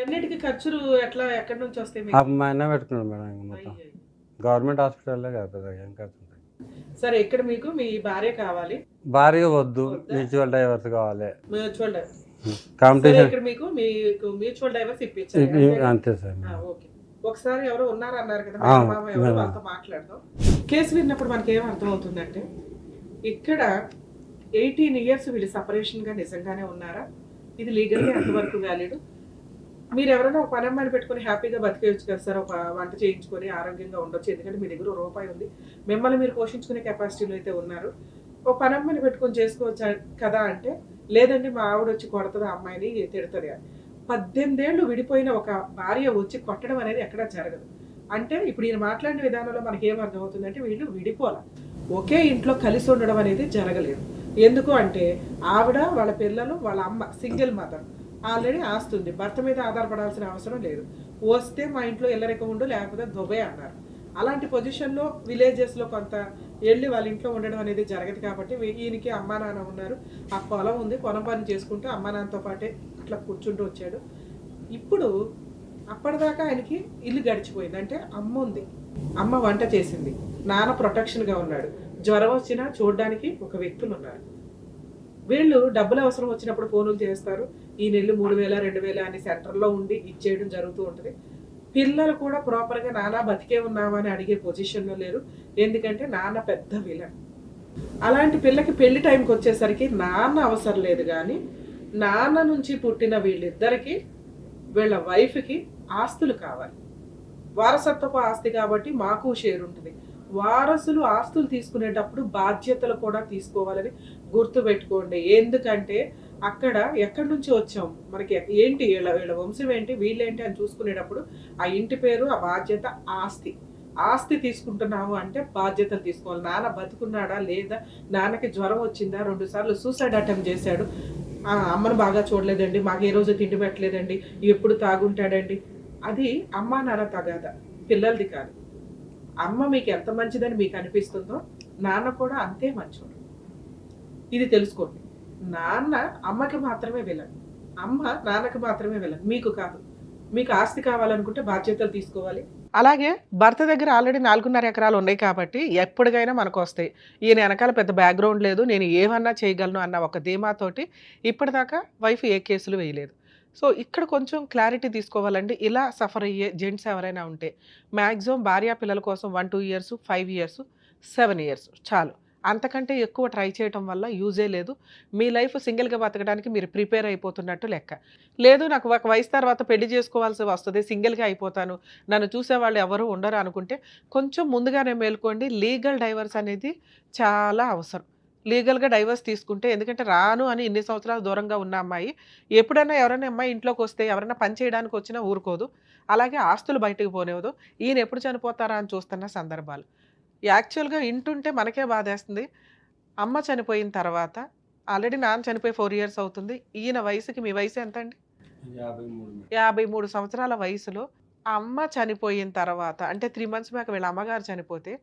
అన్నిటికీ ఖర్చులు ఎట్లా ఎక్కడి నుంచి వస్తాయి? మా అన్న పెట్టుకున్నాడు మేడం. మొత్తం గవర్నమెంట్ హాస్పిటల్లో కదా పెద్దగా ఏం ఖర్చు ఉంటాయి. సరే ఇక్కడ మీకు మీ భార్య కావాలి? భార్య వద్దు, మ్యూచువల్ డైవర్స్ కావాలి. మ్యూచువల్ కాంపిటీషన్ ఇక్కడ మీకు మ్యూచువల్ డైవర్స్ ఇప్పించారు అంతే సార్. ఓకే. ఒకసారి ఎవరో ఉన్నారన్నారు కదా, వాళ్ళతో మాట్లాడదాం. కేసు విన్నప్పుడు మనకి ఏం అర్థం అవుతుందంటే ఇక్కడ 18 ఇయర్స్ వీళ్ళు సపరేషన్గా నిజంగానే ఉన్నారా? ఇది లీగల్గా ఎంతవరకు వ్యాలిడ్? మీరు ఎవరైనా ఒక పని అమ్మాయిని పెట్టుకుని హ్యాపీగా బతికేయచ్చు కదా సార్, ఒక వంట చేయించుకొని ఆరోగ్యంగా ఉండొచ్చు, ఎందుకంటే మీ దగ్గర రూపాయి ఉంది, మిమ్మల్ని మీరు పోషించుకునే కెపాసిటీలో అయితే ఉన్నారు. ఒక పని అమ్మాయిని పెట్టుకొని చేసుకోవచ్చు కదా అంటే, లేదండి మా ఆవిడ వచ్చి కొడుతుంది ఆ అమ్మాయిని, తిడుతుంది అని. 18 ఏళ్ళు విడిపోయిన ఒక భార్య వచ్చి కొట్టడం అనేది ఎక్కడా జరగదు. అంటే ఇప్పుడు ఈయన మాట్లాడిన విధానంలో మనకి ఏం అర్థమవుతుంది అంటే, వీళ్ళు విడిపోవాలి, ఒకే ఇంట్లో కలిసి ఉండడం అనేది జరగలేదు. ఎందుకు అంటే ఆవిడ, వాళ్ళ పిల్లలు, వాళ్ళ అమ్మ సింగిల్ మదర్, ఆల్రెడీ ఆస్తుంది, భర్త మీద ఆధారపడాల్సిన అవసరం లేదు. వస్తే మా ఇంట్లో ఎల్లరిక ఉండు, లేకపోతే దుబాయ్ అన్నారు. అలాంటి పొజిషన్లో విలేజెస్లో కొంత వెళ్ళి వాళ్ళ ఇంట్లో ఉండడం అనేది జరగదు. కాబట్టి ఈయనకి అమ్మా నాన్న ఉన్నారు, ఆ పొలం ఉంది, పొలం పని చేసుకుంటూ అమ్మా నాన్నతో పాటే అట్లా కూర్చుంటూ వచ్చాడు. ఇప్పుడు అప్పటిదాకా ఆయనకి ఇల్లు గడిచిపోయింది. అంటే అమ్మ ఉంది, అమ్మ వంట చేసింది, నాన్న ప్రొటెక్షన్గా ఉన్నాడు, జ్వరం వచ్చినా చూడడానికి ఒక వ్యక్తులు ఉన్నారు. వీళ్ళు డబ్బులు అవసరం వచ్చినప్పుడు ఫోన్లు చేస్తారు, ఈ నెల్లు 3,000 2,000 అని సెంటర్లో ఉండి ఇచ్చేయడం జరుగుతూ ఉంటుంది. పిల్లలు కూడా ప్రాపర్గా నాన్న బతికే ఉన్నామని అడిగే పొజిషన్లో లేరు, ఎందుకంటే నాన్న పెద్ద విలన్. అలాంటి పిల్లకి పెళ్లి టైంకి వచ్చేసరికి నాన్న అవసరం లేదు, కానీ నాన్న నుంచి పుట్టిన వీళ్ళిద్దరికి, వీళ్ళ వైఫ్కి ఆస్తులు కావాలి, వారసత్వపు ఆస్తి కాబట్టి మాకు షేర్ ఉంటుంది. వారసులు ఆస్తులు తీసుకునేటప్పుడు బాధ్యతలు కూడా తీసుకోవాలని గుర్తుపెట్టుకోండి. ఎందుకంటే అక్కడ ఎక్కడి నుంచి వచ్చాం, మనకి ఏంటి, వీళ్ళ వంశం ఏంటి, వీళ్ళేంటి అని చూసుకునేటప్పుడు ఆ ఇంటి పేరు, ఆ బాధ్యత, ఆస్తి తీసుకుంటున్నాము అంటే బాధ్యతలు తీసుకోవాలి. నాన్న బతుకున్నాడా లేదా, నాన్నకి జ్వరం వచ్చిందా, 2 సార్లు సూసైడ్ అటెంప్ట్ చేశాడు, అమ్మను బాగా చూడలేదండి, మాకు ఏ రోజు తిండి పెట్టలేదండి, ఎప్పుడు తాగుంటాడండి, అది అమ్మా నాన్న తగాదా, పిల్లలది కాదు. అమ్మ మీకు ఎంత మంచిదని మీకు అనిపిస్తుందో నాన్న కూడా అంతే మంచోడు. ఇది తెలుసుకోండి. నాన్న అమ్మకి మాత్రమే విలన్, అమ్మ నాన్నకి మాత్రమే విలన్, మీకు కాదు. మీకు ఆస్తి కావాలనుకుంటే బాధ్యతలు తీసుకోవాలి. అలాగే భర్త దగ్గర ఆల్రెడీ 4.5 ఎకరాలు ఉన్నాయి కాబట్టి ఎప్పటికైనా మనకు వస్తాయి. ఈయన వెనకాల పెద్ద బ్యాక్గ్రౌండ్ లేదు, నేను ఏమన్నా చేయగలను అన్న ఒక ధీమాతోటి ఇప్పటిదాకా వైఫ్ ఏ కేసులు వేయలేదు. సో ఇక్కడ కొంచెం క్లారిటీ తీసుకోవాలండి. ఇలా సఫర్ అయ్యే జెంట్స్ ఎవరైనా ఉంటే మ్యాక్సిమం భార్య పిల్లల కోసం 1-2 ఇయర్స్, 5 ఇయర్స్, 7 ఇయర్స్ చాలు. అంతకంటే ఎక్కువ ట్రై చేయటం వల్ల యూజే లేదు. మీ లైఫ్ సింగిల్గా బతకడానికి మీరు ప్రిపేర్ అయిపోతున్నట్టు లెక్క. లేదు నాకు ఒక వయసు తర్వాత పెళ్లి చేసుకోవాల్సి వస్తుంది, సింగిల్గా అయిపోతాను, నన్ను చూసేవాళ్ళు ఎవరు ఉండరు అనుకుంటే కొంచెం ముందుగానే మేల్కోండి. లీగల్ డైవర్స్ అనేది చాలా అవసరం. లీగల్గా డైవర్స్ తీసుకుంటే, ఎందుకంటే రాను అని ఇన్ని సంవత్సరాలు దూరంగా ఉన్న అమ్మాయి ఎప్పుడైనా ఎవరైనా అమ్మాయి ఇంట్లోకి వస్తే ఎవరైనా పని చేయడానికి వచ్చినా ఊరుకోదు, అలాగే ఆస్తులు బయటకు పోనివ్వదు. ఈయన ఎప్పుడు చనిపోతారా అని చూస్తున్న సందర్భాలు. యాక్చువల్గా ఇంటుంటే మనకే బాధేస్తుంది. అమ్మ చనిపోయిన తర్వాత ఆల్రెడీ నాన్న చనిపోయి 4 ఇయర్స్ అవుతుంది. ఈయన వయసుకి, మీ వయసు ఎంత అండి? 53 సంవత్సరాల వయసులో అమ్మ చనిపోయిన తర్వాత, అంటే 3 మంత్స్ బ్యాక్ వీళ్ళ అమ్మగారు చనిపోతే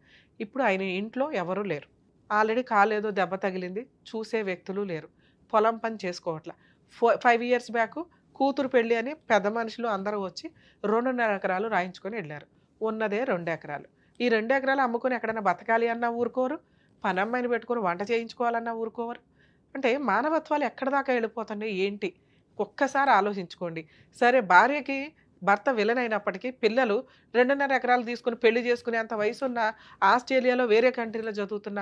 ఇప్పుడు ఆయన ఇంట్లో ఎవరూ లేరు. ఆల్రెడీ కాలేదో దెబ్బ తగిలింది, చూసే వ్యక్తులు లేరు, పొలం పని చేసుకోవట్ల. 5 ఇయర్స్ బ్యాక్ కూతురు పెళ్ళి అని పెద్ద మనుషులు అందరూ వచ్చి 2.5 ఎకరాలు రాయించుకొని వెళ్ళారు. ఉన్నదే 2 ఎకరాలు. ఈ 2 ఎకరాలు అమ్ముకొని ఎక్కడైనా బతకాలి అన్నా ఊరుకోరు, పనమ్మాయిని పెట్టుకొని వంట చేయించుకోవాలన్నా ఊరుకోరు. అంటే మానవత్వాలు ఎక్కడి దాకా వెళ్ళిపోతున్నాయి ఏంటి, ఒక్కసారి ఆలోచించుకోండి. సరే భార్యకి భర్త విలన్ అయినప్పటికీ పిల్లలు 2.5 ఎకరాలు తీసుకుని పెళ్లి చేసుకునే అంత వయసున్న ఆస్ట్రేలియాలో వేరే కంట్రీలో చదువుతున్న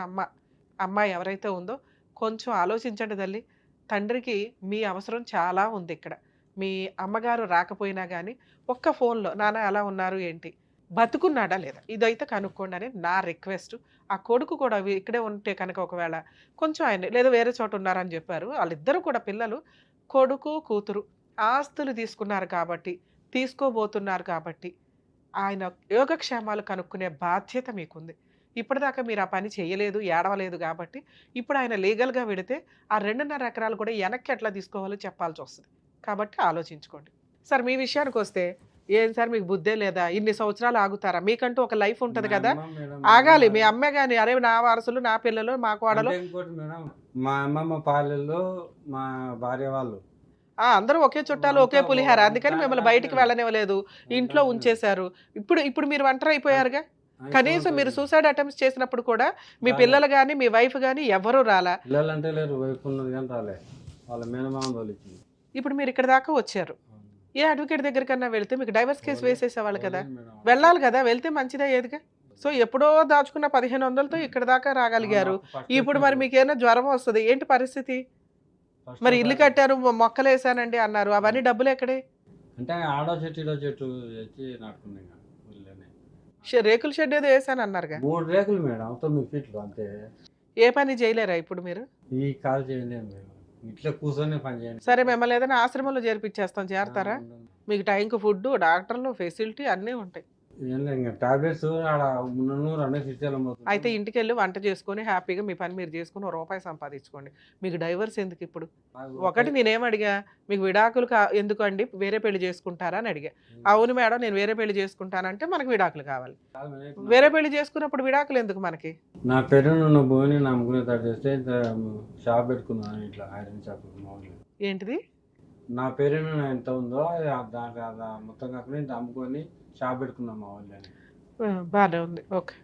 అమ్మాయి ఎవరైతే ఉందో కొంచెం ఆలోచించండి తల్లి. తండ్రికి మీ అవసరం చాలా ఉంది ఇక్కడ. మీ అమ్మగారు రాకపోయినా కానీ ఒక్క ఫోన్లో నాన్న ఎలా ఉన్నారు ఏంటి, బతుకున్నాడా లేదా, ఇదైతే కనుక్కోండి అని నా రిక్వెస్ట్. ఆ కొడుకు కూడా ఇక్కడే ఉంటే కనుక ఒకవేళ కొంచెం ఆయన లేదా వేరే చోట ఉన్నారని చెప్పారు, వాళ్ళిద్దరూ కూడా పిల్లలు, కొడుకు కూతురు ఆస్తులు తీసుకున్నారు కాబట్టి, తీసుకోబోతున్నారు కాబట్టి ఆయన యోగక్షేమాలు కనుక్కునే బాధ్యత మీకుంది. ఇప్పటిదాకా మీరు ఆ పని చేయలేదు, ఏడవలేదు కాబట్టి ఇప్పుడు ఆయన లీగల్గా పెడితే ఆ 2.5 ఎకరాలు కూడా వెనక్కి ఎట్లా తీసుకోవాలో చెప్పాల్సి వస్తుంది. కాబట్టి ఆలోచించుకోండి. సార్ మీ విషయానికి వస్తే, ఏం సార్ మీకు బుద్ధే లేదా, ఇన్ని సంవత్సరాలు ఆగుతారా, మీకంటూ ఒక లైఫ్ ఉంటుంది కదా, ఆగాలి. మీ అమ్మే కానీ అరే నా వారసులు, నా పిల్లలు, మా కోడలు. ఇంకోటి మేడం, మా అమ్మమ్మ పాలెల్లో మా భార్య వాళ్ళు అందరూ ఒకే చుట్టాలు, ఒకే పులిహార, అందుకని మిమ్మల్ని బయటికి వెళ్ళనివ్వలేదు, ఇంట్లో ఉంచేశారు. ఇప్పుడు మీరు ఒంటరి అయిపోయారుగా. కనీసం మీరు సూసైడ్ అటెంప్ట్స్ చేసినప్పుడు కూడా మీ పిల్లలు కానీ మీ వైఫ్ కానీ ఎవరూ రాలా. పిల్లలంటే లేరు, వైఫ్ ఉన్నది కానీ రాలే, వాళ్ళ మేనమామ తోలిచ్చింది. ఇప్పుడు మీరు ఇక్కడ దాకా వచ్చారు, ఏ అడ్వకేట్ దగ్గర కన్నా వెళ్తే మీకు డైవర్స్ కేసు వేసేసేవాళ్ళు కదా, వెళ్ళాలి కదా, వెళ్తే మంచిదే. ఏదిగా సో ఎప్పుడో దాచుకున్న 1500తో ఇక్కడ దాకా రాగలిగారు. ఫస్ట్ ఇప్పుడు మరి మీకేమైనా జ్వరం వస్తుంది ఏంటి పరిస్థితి? మరి ఇల్లు కట్టారు, మొక్కలు వేసానండి అన్నారు, అవన్నీ డబ్బులు ఎక్కడే? అంటే ఆడో చెట్టు ఇడో చెట్టు తెచ్చి నాటుకున్నాయి ఇంకా ఊళ్ళోనే. రేకుల షెడ్ ఏదో వేసాను అన్నారుగా. 3 రేకులు మేడం, 9 ఫీట్లు అంతే. ఏ పని చేయలేరా ఇప్పుడు మీరు? ఈ కాల్ చేయలేము మేము, ఇట్లా కూర్చొని పని చేయండి. సరే మిమ్మల్ని ఏదైనా ఆశ్రమంలో చేర్పించేస్తాం, చేరతారా? మీకు టైంకి ఫుడ్, డాక్టర్లు, ఫెసిలిటీ అన్నీ ఉంటాయి. ఏం లేదు ఇంకా టాబ్లెట్స్ ఆడ 300 అన్నీ తీసుకెళ్ళబోతుంది. అయితే ఇంటికి వెళ్ళి వంట చేసుకొని హ్యాపీగా మీ పని మీరు చేసుకుని ₹1 సంపాదించుకోండి. మీకు డైవర్స్ ఎందుకు ఇప్పుడు? ఒకటి నేనేం అడిగా, మీకు విడాకులు ఎందుకు అండి, వేరే పెళ్లి చేసుకుంటారా అని అడిగా. అవును మేడం నేను వేరే పెళ్లి చేసుకుంటానంటే మనకు విడాకులు కావాలి. వేరే పెళ్లి చేసుకున్నప్పుడు విడాకులు ఎందుకు మనకి? నా పేరున ఉన్న భూమిని నా ముగ్గురు తయారు చేస్తే షాప్ పెట్టుకున్నాను, ఇట్లా ఐరన్ షాప్. ఏంటిది? నా పేరున ఎంత ఉందో దాంట్లో మొత్తం కాకుండా ఇంత అమ్ముకొని షాప్ పెట్టుకున్నాం మా వాళ్ళని. బాగానే ఉంది, ఓకే.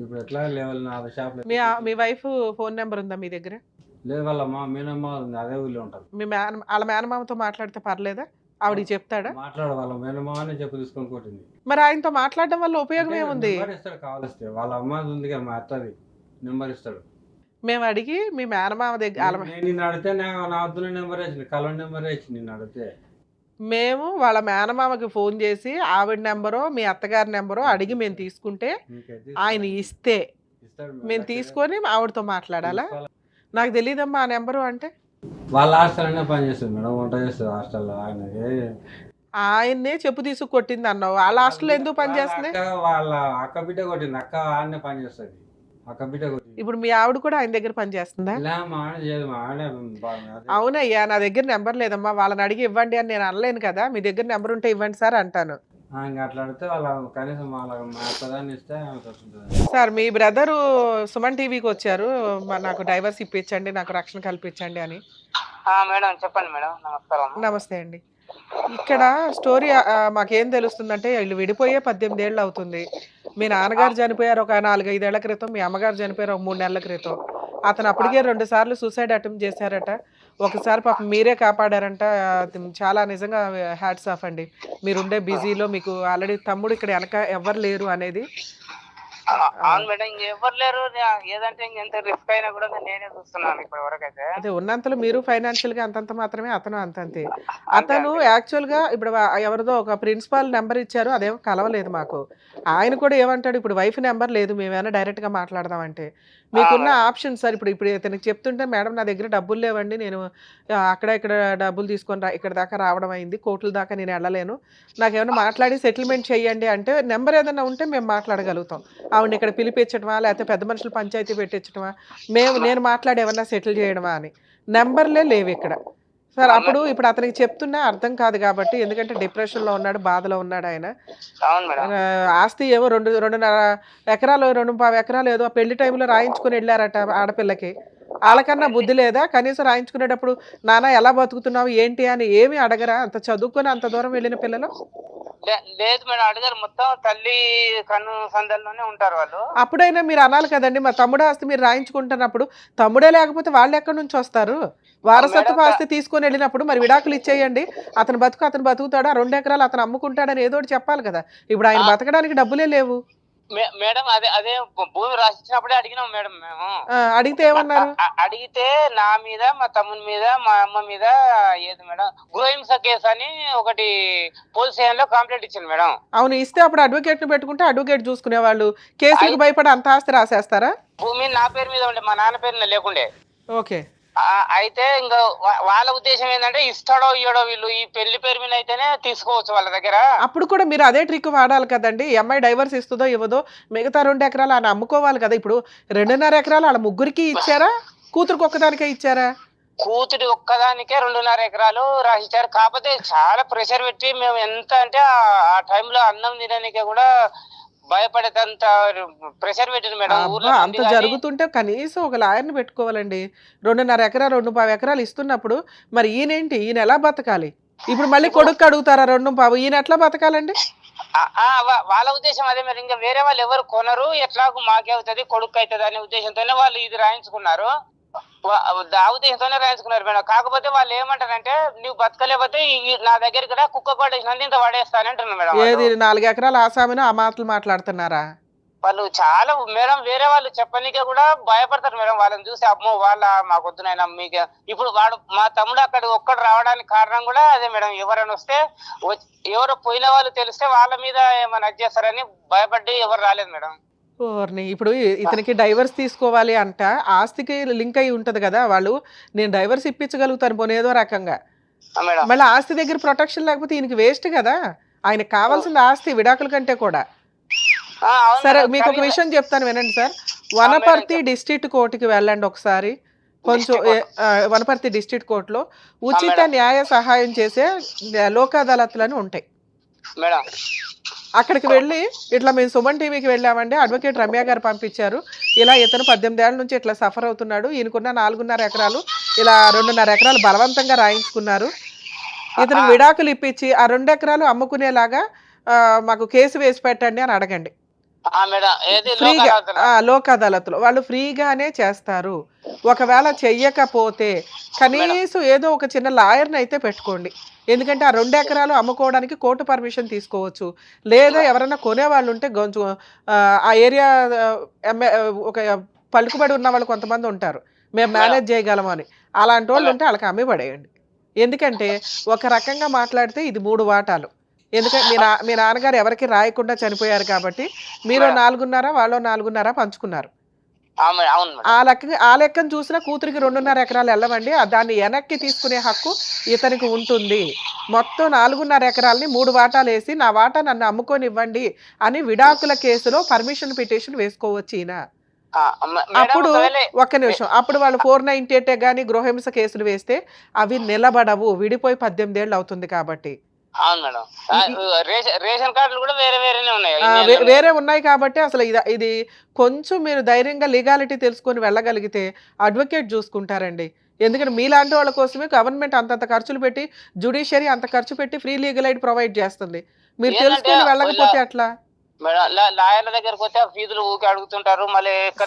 ఇప్పుడు ఎట్లా లెవెల్ నా షాప్ మీ వైఫ్ ఫోన్ నెంబర్ ఉందా మీ దగ్గర? లేదు, వాళ్ళ మా మీనమ్మ అదే ఊళ్ళో ఉంటారు. మీ వాళ్ళ మేనమామతో మాట్లాడితే పర్లేదా? ఆవిడికి చెప్తాడా? మాట్లాడు, వాళ్ళ మేనమామని చెప్పు తీసుకొని కొట్టింది. మరి ఆయనతో మాట్లాడడం వల్ల ఉపయోగం ఏముంది? ఇస్తాడు కావాలిస్తే, వాళ్ళ అమ్మ ఉంది కదా మా అత్తది, నెంబర్ ఇస్తాడు. మేము అడిగి మీ మేనమామ దగ్గర నిన్ను అడిగితే నా వద్దున నెంబర్ వేసింది, కలర్ నెంబర్ వేసి నిన్ను అడిగితే మేము వాళ్ళ మేనమామకి ఫోన్ చేసి ఆవిడ నెంబరో మీ అత్తగారి నెంబరో అడిగి మేము తీసుకుంటే ఆయన ఇస్తే మేము తీసుకొని ఆవిడతో మాట్లాడాలా? నాకు తెలియదమ్మా ఆ నెంబరు. అంటే వాళ్ళ హాస్టల్లోనే పని చేస్తుంది మేడం, వంట చేస్తుంది హాస్టల్లో. ఆయన్నే చెప్పు తీసుకు కొట్టింది అన్నావు, వాళ్ళ హాస్టల్లో ఎందుకు పని చేస్తుంది? వాళ్ళ అక్క బిడ్డ కొట్టింది, అక్క ఆడనే పని చేస్తుంది, అక్క బిడ్డ కొట్టింది. ఇప్పుడు మీ ఆవిడ కూడా ఆయన దగ్గర పని చేస్తుందా? అవునయ్యా, నా దగ్గర నెంబర్ లేదమ్మా, వాళ్ళని అడిగి ఇవ్వండి అని నేను అనలేను కదా. మీ దగ్గర నెంబర్ ఉంటే ఇవ్వండి సార్ అంటాను. అట్లా అడిగితే వాళ్ళ కనీసం వాళ్ళ మాట్లాదాన్ని ఇస్తే సార్ మీ బ్రదరు సుమన్ టీవీకి వచ్చారు, నాకు డైవర్స్ ఇప్పించండి, నాకు రక్షణ కల్పించండి అని. మేడం చెప్పండి మేడం. నమస్కారం. నమస్తే అండి. ఇక్కడ స్టోరీ మాకేం తెలుస్తుందంటే వీళ్ళు విడిపోయే 18 ఏళ్ళు అవుతుంది. మీ నాన్నగారు చనిపోయారు ఒక 4-5 ఏళ్ల క్రితం, మీ అమ్మగారు చనిపోయారు ఒక 3 నెలల క్రితం. అతను అప్పటికే 2 సార్లు సూసైడ్ అటెంప్ట్ చేశారట. ఒకసారి పాపం మీరే కాపాడారంట. చాలా నిజంగా హ్యాట్స్ ఆఫ్ అండి. మీరుండే బిజీలో మీకు ఆల్రెడీ తమ్ముడు ఇక్కడ వెనక ఎవరు లేరు అనేది. అవును మేడం, ఇంకెవరు లేరు. ఏదంటే ఇంకెంత రిస్క్ అయినా కూడా నేనే చూస్తున్నాను ఇప్పటి వరకు అయితే. అదే ఉన్నంతలో మీరు ఫైనాన్షియల్ గా అంతంత మాత్రమే, అతను అంతంతే. అతను యాక్చువల్ గా ఇప్పుడు ఎవరిదో ఒక ప్రిన్సిపాల్ నెంబర్ ఇచ్చారు, అదేమో కలవలేదు మాకు. ఆయన కూడా ఏమంటాడు, ఇప్పుడు వైఫ్ నెంబర్ లేదు, మేమేమైనా డైరెక్ట్ గా మాట్లాడదామంటే మీకున్న ఆప్షన్ సార్. ఇప్పుడు ఇతనికి చెప్తుంటే మేడం నా దగ్గర డబ్బులు లేవండి, నేను అక్కడ ఇక్కడ డబ్బులు తీసుకొని ఇక్కడ దాకా రావడం అయింది, కోట్ల దాకా నేను వెళ్ళలేను, నాకేమైనా మాట్లాడి సెటిల్మెంట్ చేయండి అంటే నెంబర్ ఏదైనా ఉంటే మేము మాట్లాడగలుగుతాం. ఆవిడ ఇక్కడ పిలిపించడమా లేకపోతే పెద్ద మనుషులు పంచాయతీ పెట్టించడమా, నేను మాట్లాడి ఏమన్నా సెటిల్ చేయడమా అని. నెంబర్లే లేవు ఇక్కడ సార్. ఇప్పుడు అతనికి చెప్తున్నా అర్థం కాదు కాబట్టి, ఎందుకంటే డిప్రెషన్లో ఉన్నాడు, బాధలో ఉన్నాడు ఆయన. ఆస్తి ఏమో 2.5 ఎకరాలు 2.5 ఎకరాలు ఏదో పెళ్లి టైంలో రాయించుకుని వెళ్ళారట ఆడపిల్లకి. వాళ్ళకన్నా బుద్ధి లేదా? కనీసం రాయించుకునేటప్పుడు నాన్న ఎలా బతుకుతున్నావు ఏంటి అని ఏమి అడగరా? అంత చదువుకొని అంత దూరం వెళ్ళిన పిల్లలు. లేదు మేడం, అడిగారు. మొత్తం తల్లి కన్ను సందల్లోనే ఉంటారు వాళ్ళు. అప్పుడైనా మీరు అనాలి కదండి, మా తమ్ముడు ఆస్తి మీరు రాయించుకుంటున్నప్పుడు తమ్ముడే లేకపోతే వాళ్ళు ఎక్కడి నుంచి వస్తారు? వారసత్వ ఆస్తి తీసుకొని వెళ్ళినప్పుడు మరి విడాకులు ఇచ్చేయండి, అతను బతుకుతాడు, ఆ 2 ఎకరాలు అతను అమ్ముకుంటాడని ఏదో ఒకటి చెప్పాలి కదా. ఇప్పుడు ఆయన బతకడానికి డబ్బులే లేవు మేడం. అదే భూమి రాసిచ్చినప్పుడే అడిగినాం మేడం మేము. అడిగితే ఏమన్నారు? అడిగితే నా మీద, మా తమ్ముని మీద, మా అమ్మ మీద ఏది మేడం గృహహింస కేసు అని ఒకటి పోలీస్ స్టేషన్ లో కంప్లైంట్ ఇచ్చింది మేడం. అవును, ఇస్తే అప్పుడు అడ్వకేట్ ని పెట్టుకుంటే అడ్వకేట్ చూసుకునే వాళ్ళు. కేసులకు భయపడి అంత ఆస్తి రాసేస్తారా? భూమి నా పేరు మీద ఉండే, మా నాన్న పేరు లేకుండే. ఓకే. అయితే ఇంకా వాళ్ళ ఉద్దేశం ఏంటంటే ఇస్తాడో ఇయ్యడో, వీళ్ళు ఈ పెళ్లి పేరు మీద అయితేనే తీసుకోవచ్చు వాళ్ళ దగ్గర. అప్పుడు కూడా మీరు అదే ట్రిక్ వాడాలి కదండి. అమ్మాయి డైవర్స్ ఇస్తుందో ఇవ్వదో మిగతా 2 ఎకరాలు ఆయన అమ్ముకోవాలి కదా. ఇప్పుడు 2.5 ఎకరాలు వాళ్ళ ముగ్గురికి ఇచ్చారా, కూతురికి ఒక్కదానికే ఇచ్చారా? కూతురి ఒక్కదానికే 2.5 ఎకరాలు రాసిచ్చారు. కాకపోతే చాలా ప్రెషర్ పెట్టి మేము ఎంత అంటే ఆ టైంలో అన్నం తినడానికి కూడా భయపడేదంత ప్రెషర్ పెట్టింది మేడం. అంత జరుగుతుంటే కనీసం ఒక లాయర్ని పెట్టుకోవాలండి. 2.5 ఎకరాలు 2.5 ఎకరాలు ఇస్తున్నప్పుడు మరి ఈయన ఎలా బతకాలి? ఇప్పుడు మళ్ళీ కొడుకు అడుగుతారా 2.5? ఈయన ఎట్లా బతకాలండి? వాళ్ళ ఉద్దేశం అదే మరి. ఇంకా వేరే వాళ్ళు ఎవరు కొనరు, ఎట్లాగూ మాకే అవుతుంది, కొడుకు అవుతుంది అనే ఉద్దేశంతోనే వాళ్ళు ఇది రాయించుకున్నారు. ఆ ఉద్దేశంతోనే రాయించుకున్నారు మేడం. కాకపోతే వాళ్ళు ఏమంటారంటే, నువ్వు బతకలేకపోతే నా దగ్గర కుక్క పడేసినంత ఇంత పడేస్తానంటున్నారు మేడం. ఏది 4 ఎకరాల ఆసామినో ఆ మాటలు మాట్లాడుతున్నారా? వాళ్ళు చాలా మేడం వేరే వాళ్ళు చెప్పనీకే కూడా భయపడతారు మేడం. వాళ్ళని చూసి అమ్మో వాళ్ళ మాకొద్దునైనా మీకు ఇప్పుడు వాడు మా తమ్ముడు అక్కడ ఒక్కడు రావడానికి కారణం కూడా అదే మేడం. ఎవరైనా వస్తే ఎవరో పోయిన వాళ్ళు తెలిస్తే వాళ్ళ మీద ఏమైనా చేస్తారని భయపడి ఎవరు రాలేదు మేడం. ఇప్పుడు ఇతనికి డైవర్స్ తీసుకోవాలి అంట, ఆస్తికి లింక్ అయి ఉంటది కదా, వాళ్ళు నేను డైవర్స్ ఇప్పించగలుగుతాను పోనీ ఏదో రకంగా, మేడం మళ్ళీ ఆస్తి దగ్గర ప్రొటెక్షన్ లేకపోతే ఈయనకి వేస్ట్ కదా. ఆయనకు కావాల్సిన ఆస్తి విడాకుల కంటే కూడా. సరే మీకు ఒక విషయం చెప్తాను వినండి సార్. వనపర్తి డిస్ట్రిక్ట్ కోర్టుకి వెళ్ళండి ఒకసారి. కొంచెం వనపర్తి డిస్ట్రిక్ట్ కోర్టులో ఉచిత న్యాయ సహాయం చేసే లోక్ అదాలత్లను ఉంటాయి మేడం. అక్కడికి వెళ్ళి ఇట్లా మేము సుమన్ టీవీకి వెళ్ళామండి, అడ్వకేట్ రమ్య గారు పంపించారు, ఇలా ఇతను 18 ఏళ్ల నుంచి ఇట్లా సఫర్ అవుతున్నాడు, ఈయనకున్న 4.5 ఎకరాలు ఇలా 2.5 ఎకరాలు బలవంతంగా రాయించుకున్నారు, ఇతను విడాకులు ఇప్పించి ఆ 2 ఎకరాలు అమ్ముకునేలాగా మాకు కేసు వేసి పెట్టండి అని అడగండి. ఫ్రీగా లోక్ అదాలత్లో వాళ్ళు ఫ్రీగానే చేస్తారు. ఒకవేళ చెయ్యకపోతే కనీసం ఏదో ఒక చిన్న లాయర్ని అయితే పెట్టుకోండి. ఎందుకంటే ఆ 2 ఎకరాలు అమ్ముకోవడానికి కోర్టు పర్మిషన్ తీసుకోవచ్చు. లేదా ఎవరైనా కొనేవాళ్ళు ఉంటే కొంచెం ఆ ఏరియా ఒక పలుకుబడి ఉన్న వాళ్ళు కొంతమంది ఉంటారు, మేము మేనేజ్ చేయగలమని, అలాంటి వాళ్ళు ఉంటే వాళ్ళకి అమ్మి పడేయండి. ఎందుకంటే ఒక రకంగా మాట్లాడితే ఇది 3 వాటాలు. ఎందుకంటే మీ నాన్నగారు ఎవరికి రాయకుండా చనిపోయారు కాబట్టి మీరు 4.5 వాళ్ళు 4.5 పంచుకున్నారు. ఆ లెక్కను చూసినా కూతురికి 2.5 ఎకరాలు వెళ్ళమండి, దాన్ని వెనక్కి తీసుకునే హక్కు ఇతనికి ఉంటుంది. మొత్తం 4.5 ఎకరాలని 3 వాటాలు వేసి నా వాటా నన్ను అమ్ముకొని ఇవ్వండి అని విడాకుల కేసులో పర్మిషన్ పిటిషన్ వేసుకోవచ్చు ఈయన. అప్పుడు ఒక్క నిమిషం, అప్పుడు వాళ్ళు 498 కానీ గృహహింస కేసులు వేస్తే అవి నిలబడవు, విడిపోయి 18 ఏళ్ళు అవుతుంది కాబట్టి. వేరే ఉన్నాయి కాబట్టి అసలు ఇది కొంచెం మీరు ధైర్యంగా లీగాలిటీ తెలుసుకొని వెళ్ళగలిగితే అడ్వకేట్ చూసుకుంటారండి. ఎందుకంటే మీలాంటి వాళ్ళ కోసమే గవర్నమెంట్ అంతంత ఖర్చులు పెట్టి, జ్యుడిషియరీ అంత ఖర్చు పెట్టి ఫ్రీ లీగల్ ఎయిడ్ ప్రొవైడ్ చేస్తుంది. మీరు తెలుసుకొని వెళ్ళకపోతే అట్లా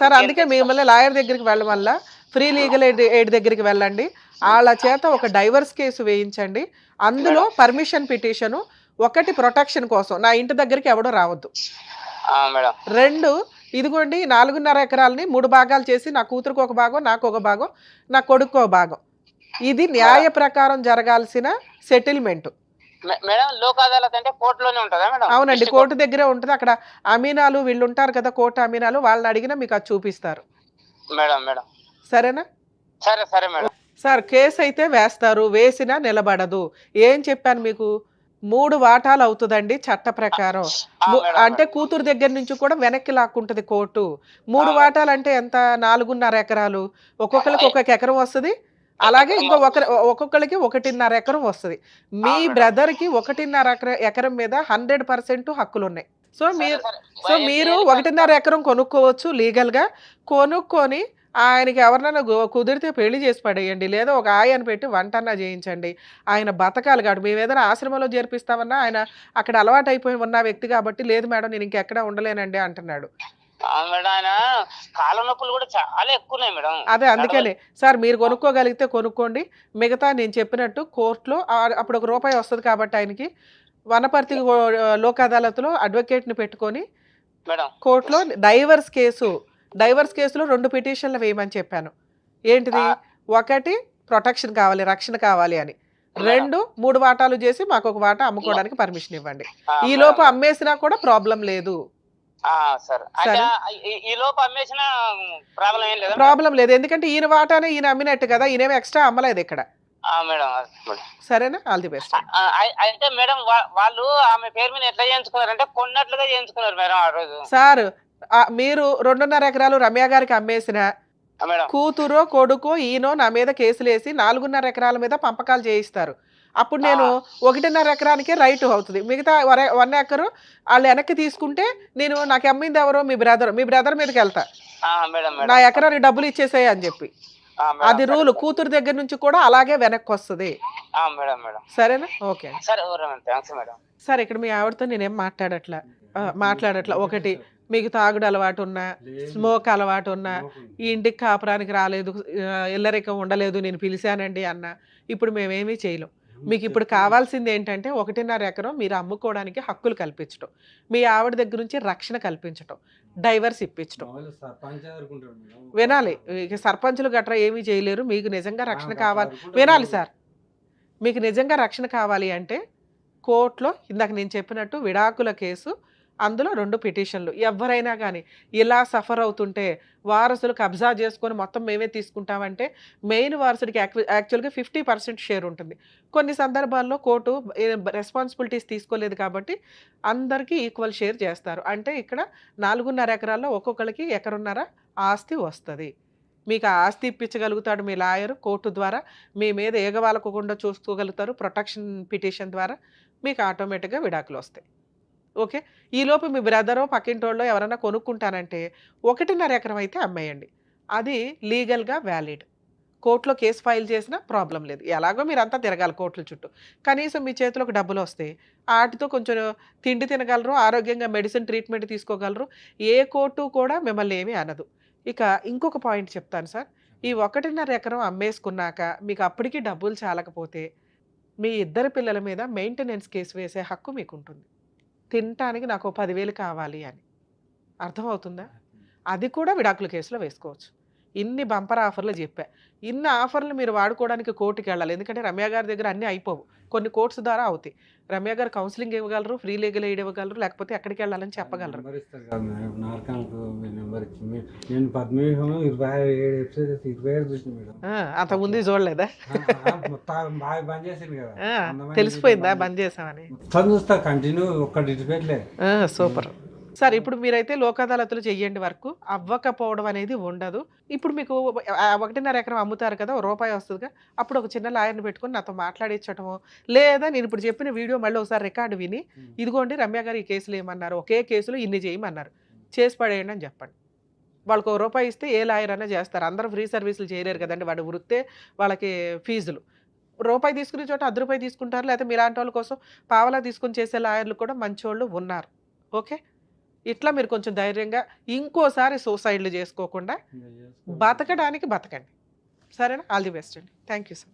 సార్. అందుకే మిమ్మల్ని లాయర్ దగ్గరికి వెళ్ళడం వల్ల ఫ్రీ లీగల్ ఎయిడ్ దగ్గరికి వెళ్ళండి, వాళ్ళ చేత ఒక డైవర్స్ కేసు వేయించండి. అందులో పర్మిషన్ పిటిషన్, ఒకటి ప్రొటెక్షన్ కోసం నా ఇంటి దగ్గరికి ఎవడో రావద్దు, 2 ఇదిగోండి 4.5 ఎకరాలని 3 భాగాలు చేసి నా కూతురుకు ఒక భాగం, నాకు ఒక భాగం, నా కొడుకు ఒక భాగం. ఇది న్యాయ ప్రకారం జరగాల్సిన సెటిల్మెంట్. అవునండి, కోర్టు దగ్గరే ఉంటుంది. అక్కడ అమీనాలు వీళ్ళు ఉంటారు కదా, కోర్టు అమీనాలు, వాళ్ళని అడిగినా మీకు అది చూపిస్తారు. సరేనా? సార్ కేసు అయితే వేస్తారు, వేసినా నిలబడదు. ఏం చెప్పాను మీకు, 3 వాటాలు అవుతుందండి చట్ట ప్రకారం. అంటే కూతురు దగ్గర నుంచి కూడా వెనక్కి లాక్కుంటది కోర్టు. 3 వాటాలు అంటే ఎంత, 4.5 ఎకరాలు, ఒక్కొక్కరికి 1 ఎకరం వస్తుంది. అలాగే ఒక్కొక్కరికి 1.5 ఎకరం వస్తుంది. మీ బ్రదర్కి 1.5 ఎకరం మీద 100% హక్కులు ఉన్నాయి. సో మీరు 1.5 ఎకరం కొనుక్కోవచ్చు లీగల్గా. కొనుక్కొని ఆయనకి ఎవరినైనా కుదిరితే పెళ్లి చేసి పడేయండి, లేదా ఒక ఆయన్ని పెట్టి వంటన్నా చేయించండి. ఆయన బతకాలి కాదు. మేము ఏదైనా ఆశ్రమంలో చేర్పిస్తామన్నా ఆయన అక్కడ అలవాటు అయిపోయి ఉన్న వ్యక్తి కాబట్టి, లేదు మేడం నేను ఇంకెక్కడ ఉండలేనండి అంటున్నాడు. అదే అందుకని సార్ మీరు కొనుక్కోగలిగితే కొనుక్కోండి, మిగతా నేను చెప్పినట్టు కోర్టులో అప్పుడు 1 రూపాయి వస్తుంది కాబట్టి ఆయనకి వనపర్తి లోక్ అదాలత్లో అడ్వకేట్ని పెట్టుకొని కోర్టులో డైవర్స్ కేసులో 2 పిటిషన్లు వేయమని చెప్పాను. ఏంటిది, ఒకటి ప్రొటెక్షన్ కావాలి, రక్షణ కావాలి అని, 2 3 వాటాలు చేసి మాకు 1 వాటా అమ్ముకోవడానికి పర్మిషన్ ఇవ్వండి. ఈ లోపు అమ్మేసినా కూడా ప్రాబ్లం లేదు. ప్రాబ్లం లేదు, ఎందుకంటే ఈయన వాటానే ఈయన అమ్మినట్టు కదా, ఈయనేమో ఎక్స్ట్రా అమ్మలేదు ఇక్కడ. సరేనా? All the best. అయితే మేడం వాళ్ళు ఆమె పేరు మీద ఎట్లా చేయించుకున్నారంటే కొన్నట్లుగా చేయించుకున్నారు మేడం ఆ రోజు. సార్ మీరు 2.5 ఎకరాలు రమ్య గారికి అమ్మేసిన కూతురో కొడుకో ఈయనో నా మీద కేసులు వేసి 4.5 ఎకరాల మీద పంపకాలు చేయిస్తారు. అప్పుడు నేను 1.5 ఎకరానికే రైట్ అవుతుంది, మిగతా 1 ఎకరు వాళ్ళు వెనక్కి తీసుకుంటే నేను నాకు అమ్మింది ఎవరో మీ బ్రదర్ మీదకి వెళ్తా, నా ఎకరానికి డబ్బులు ఇచ్చేసాయి అని చెప్పి. అది రూల్. కూతురు దగ్గర నుంచి కూడా అలాగే వెనక్కి వస్తుంది. సరేనా? Okay sir. ఇక్కడ మీ ఆవిడతో నేనేం మాట్లాడట్లా. ఒకటి, మీకు తాగుడు అలవాటు ఉన్నా, స్మోక్ అలవాటు ఉన్నా, ఈ ఇంటికి కాపురానికి రాలేదు, ఇల్లరికం ఉండలేదు, నేను పిలిచానండి అన్న, ఇప్పుడు మేమేమీ చేయలేం. మీకు ఇప్పుడు కావాల్సింది ఏంటంటే 1.5 ఎకరం మీరు అమ్ముకోవడానికి హక్కులు కల్పించడం, మీ ఆవిడ దగ్గర నుంచి రక్షణ కల్పించడం, డైవర్స్ ఇప్పించడం. వినాలి, ఇక సర్పంచులు గట్రా ఏమీ చేయలేరు. మీకు నిజంగా రక్షణ కావాలి, వినాలి సార్, మీకు నిజంగా రక్షణ కావాలి అంటే కోర్టులో ఇందాక నేను చెప్పినట్టు విడాకుల కేసు, అందులో 2 పిటిషన్లు. ఎవరైనా కానీ ఇలా సఫర్ అవుతుంటే వారసులు కబ్జా చేసుకొని మొత్తం మేమే తీసుకుంటామంటే మెయిన్ వారసుడికి యాక్చువల్గా 50% షేర్ ఉంటుంది. కొన్ని సందర్భాల్లో కోర్టు రెస్పాన్సిబిలిటీస్ తీసుకోలేదు కాబట్టి అందరికీ ఈక్వల్ షేర్ చేస్తారు. అంటే ఇక్కడ 4.5 ఎకరాల్లో ఒక్కొక్కరికి ఎకరున్నర ఆస్తి వస్తుంది. మీకు ఆ ఆస్తి ఇప్పించగలుగుతాడు మీ లాయరు కోర్టు ద్వారా, మీ మీద ఏగవాలకుండా చూసుకోగలుగుతారు ప్రొటెక్షన్ పిటిషన్ ద్వారా, మీకు ఆటోమేటిక్గా విడాకులు వస్తాయి. ఓకే, ఈలోపు మీ బ్రదరో పక్కింటోళ్ళో ఎవరైనా కొనుక్కుంటానంటే 1.5 ఎకరం అయితే అమ్మేయండి, అది లీగల్గా వ్యాలిడ్. కోర్టులో కేసు ఫైల్ చేసినా ప్రాబ్లం లేదు. ఎలాగో మీరు అంతా తిరగాలి కోర్టుల చుట్టూ, కనీసం మీ చేతిలోకి డబ్బులు వస్తాయి, వాటితో కొంచెం తిండి తినగలరు, ఆరోగ్యంగా మెడిసిన్ ట్రీట్మెంట్ తీసుకోగలరు. ఏ కోర్టు కూడా మిమ్మల్ని ఏమీ అనదు. ఇక ఇంకొక పాయింట్ చెప్తాను సార్, ఈ 1.5 ఎకరం అమ్మేసుకున్నాక మీకు అప్పటికి డబ్బులు చాలకపోతే మీ ఇద్దరు పిల్లల మీద మెయింటెనెన్స్ కేసు వేసే హక్కు మీకు ఉంటుంది. తినటానికి నాకు 10,000 కావాలి అని, అర్థమవుతుందా? అది కూడా విడాకుల కేసులో వేసుకోవచ్చు. ఇన్ని బంపర్ ఆఫర్లు చెప్పా, ఇన్ని ఆఫర్లు మీరు వాడుకోవడానికి కోర్టుకి వెళ్ళాలి. ఎందుకంటే రమ్య గారి దగ్గర అన్నీ అయిపోవు, కొన్ని కోర్ట్స్ ద్వారా అవుతాయి. రమ్య గారు కౌన్సిలింగ్ ఇవ్వగలరు, ఫ్రీ లీగల్ ఎయిడ్ ఇవ్వగలరు, లేకపోతే ఎక్కడికి వెళ్ళాలని చెప్పగలరు. నేను పద్మవ్యూహంలో 27 ఎపిసోడ్స్ 27 చూసిన మేడం. అంత ముందు చూడలేదా? బాగా బంద్ చేసింది కదా, తెలిసిపోయిందా బంద్ చేసామని? మొత్తం చూస్తా కంటిన్యూ, ఒక్కటి ఇటుపెట్టలే. Super sir. ఇప్పుడు మీరైతే లోక్ అదాలతులు చెయ్యండి, వరకు అవ్వకపోవడం అనేది ఉండదు. ఇప్పుడు మీకు 1.5 ఎకరం అమ్ముతారు కదా, రూపాయి వస్తుందిగా, అప్పుడు ఒక చిన్న లాయర్ని పెట్టుకుని నాతో మాట్లాడించటము, లేదా నేను ఇప్పుడు చెప్పిన వీడియో మళ్ళీ ఒకసారి రికార్డు విని, ఇదిగోండి రమ్య గారు ఈ కేసులు ఏమన్నారు, ఒకే కేసులో ఇన్ని చేయమన్నారు, చేసి పడేయండి అని చెప్పండి. వాళ్ళకు ₹1 ఇస్తే ఏ లాయర్ అయినా చేస్తారు. అందరూ ఫ్రీ సర్వీసులు చేయలేరు కదండి, వాడు వృత్తే వాళ్ళకి ఫీజులు. ₹1 తీసుకునే చోట ₹10 తీసుకుంటారు, లేకపోతే మీలాంటి వాళ్ళ కోసం పావలా తీసుకుని చేసే లాయర్లు కూడా మంచోళ్ళు ఉన్నారు. ఓకే, ఇట్లా మీరు కొంచెం ధైర్యంగా ఇంకోసారి సూసైడ్లు చేసుకోకుండా బతకడానికి బతకండి. సరేనా? ఆల్ ది బెస్ట్ అండి. Thank you sir.